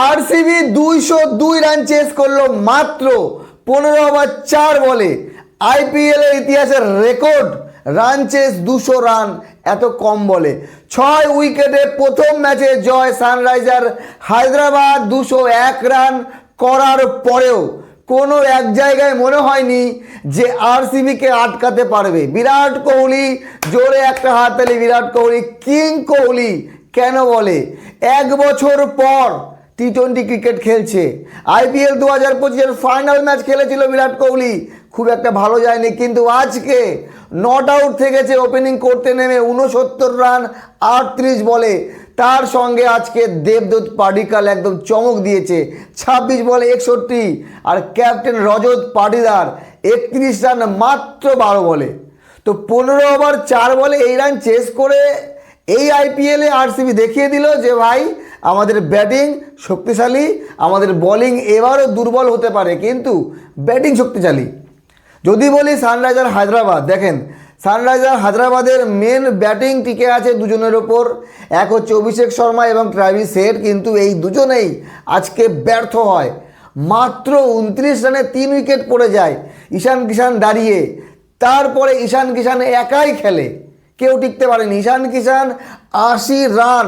RCB 202 run chase করলো মাত্র 15 over 4 বলে। আইপিএল এর ইতিহাসের রেকর্ড রান চেস 200 রান এত কম বলে। 6 উইকেটে প্রথম ম্যাচে জয় সানরাইজার হায়দ্রাবাদ। 201 রান করার পরেও কোনো এক জায়গায় মনে হয়নি যে আরসিবিকে আটকাতে পারবে। বিরাট কোহলি, জোরে একটা হাততালি বিরাট কোহলি, কিং কোহলি কেন বলে। 1 বছর পর টি20 ক্রিকেট খেলছে। আইপিএল 2025-এর ফাইনাল ম্যাচ খেলেছিল বিরাট কোহলি, খুব একটা ভালো যায়নি, কিন্তু আজকে নট আউট থেকেছে ওপেনিং করতে নেমে 69 রান 38 বলে। তার সঙ্গে আজকে দেবদূত পাডিক্কাল একদম চমক দিয়েছে, 26 বলে 61। আর ক্যাপ্টেন রজত পাটিদার 31 রান মাত্র 12 বলে। তো 15 ওভার 4 বলে এই রান চেস করে এই আইপিএলে আরসিবি দেখিয়ে দিল যে ভাই আমাদের ব্যাটিং শক্তিশালী, আমাদের বোলিং এবারও দুর্বল হতে পারে কিন্তু ব্যাটিং শক্তিশালী। যদি বলি সানরাইজার হায়দ্রাবাদ, দেখেন সানরাইজার হায়দ্রাবাদের মেন ব্যাটিং টিকে আছে দুজনের ওপর, এক হচ্ছে অভিষেক শর্মা এবং ট্রাভিস হেড, কিন্তু এই দুজনেই আজকে ব্যর্থ হয়। মাত্র 29 রানে 3 উইকেট পড়ে যায়। ঈশান কিষান দাঁড়িয়ে, তারপরে ঈশান কিষান একাই খেলে, কেউ টিকতে পারেনি। ঈশান কিষান 80 রান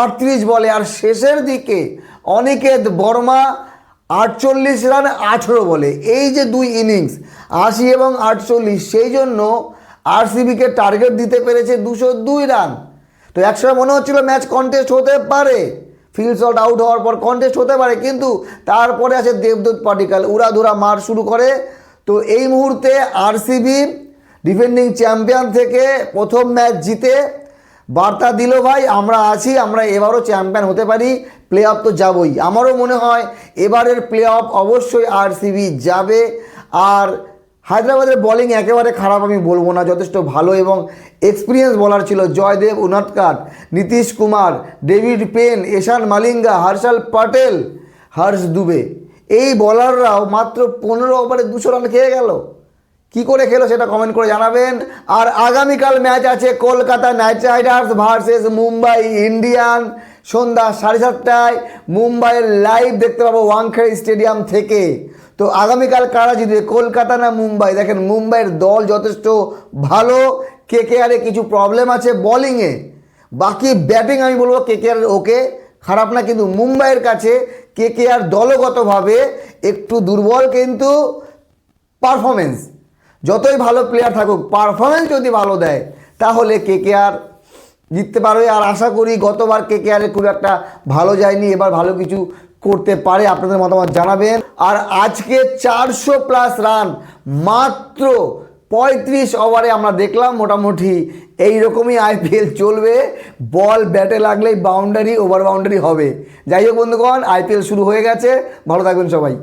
38 বলে। আর শেষের দিকে অনিকেত বর্মা 48 রান 18 বলে। এই যে 2 ইনিংস 80 এবং 48, সেই জন্য আরসিবিকে টার্গেট দিতে পেরেছে 202 রান। তো একসময় মনে হচ্ছিল ম্যাচ কন্টেস্ট হতে পারে, ফিল্ড শট আউট হওয়ার পর কন্টেস্ট হতে পারে, কিন্তু তারপরে আছে দেবদূত পাডিক্কাল, উড়াধুরা মার শুরু করে। তো এই মুহূর্তে আরসিবি ডিফেন্ডিং চ্যাম্পিয়ন থেকে প্রথম ম্যাচ জিতে বার্তা দিল ভাই আমরা আছি, আমরা এবারও চ্যাম্পিয়ন হতে পারি, প্লে অফ তো যাবই। আমারও মনে হয় এবারের প্লে অফ অবশ্যই আরসিবি যাবে। আর হায়দ্রাবাদের বোলিং একেবারে খারাপ আমি বলবো না, যথেষ্ট ভালো এবং এক্সপিরিয়েন্স বোলার ছিল। জয়দেব উনাদকাট, নীতিশ কুমার, ডেভিড পেন, এশান মালিঙ্গা, হর্ষল পটেল, হর্ষ দুবে, এই বোলাররাও মাত্র 15 ওভারে 200 রান খেয়ে গেল। কি করে খেলো সেটা কমেন্ট করে জানাবেন। আর আগামীকাল ম্যাচ আছে Kolkata knight riders versus Mumbai Indian, সন্ধ্যা 7:30টায় মুম্বাইয়ের লাইভ দেখতে পাবো ওয়াংখেড়ে স্টেডিয়াম থেকে। তো আগামীকাল কারা জিতবে, কলকাতা না মুম্বাই? দেখেন মুম্বাইয়ের দল যথেষ্ট ভালো, কেকেআরে কিছু প্রবলেম আছে বোলিংয়ে, বাকি ব্যাটিং আমি বলবো কেকেআর ওকে, খারাপ না, কিন্তু মুম্বাইয়ের কাছে কেকেআর দলগতভাবে একটু দুর্বল, কিন্তু পারফরমেন্স যতই ভালো প্লেয়ার থাকুক, পারফরমেন্স যদি ভালো দেয় তাহলে কেকেআর জিততে পারবে। আর আশা করি গতবার কেকেআরে খুব একটা ভালো যায়নি, এবার ভালো কিছু করতে পারে। আপনাদের মতামত জানাবেন। আর আজকে 400+ রান মাত্র 35 ওভারে আমরা দেখলাম। মোটামুটি এইরকমই আইপিএল চলবে, বল ব্যাটে লাগলেই বাউন্ডারি ওভার বাউন্ডারি হবে। যাই হোক বন্ধুগণ, আইপিএল শুরু হয়ে গেছে, ভালো থাকবেন সবাই।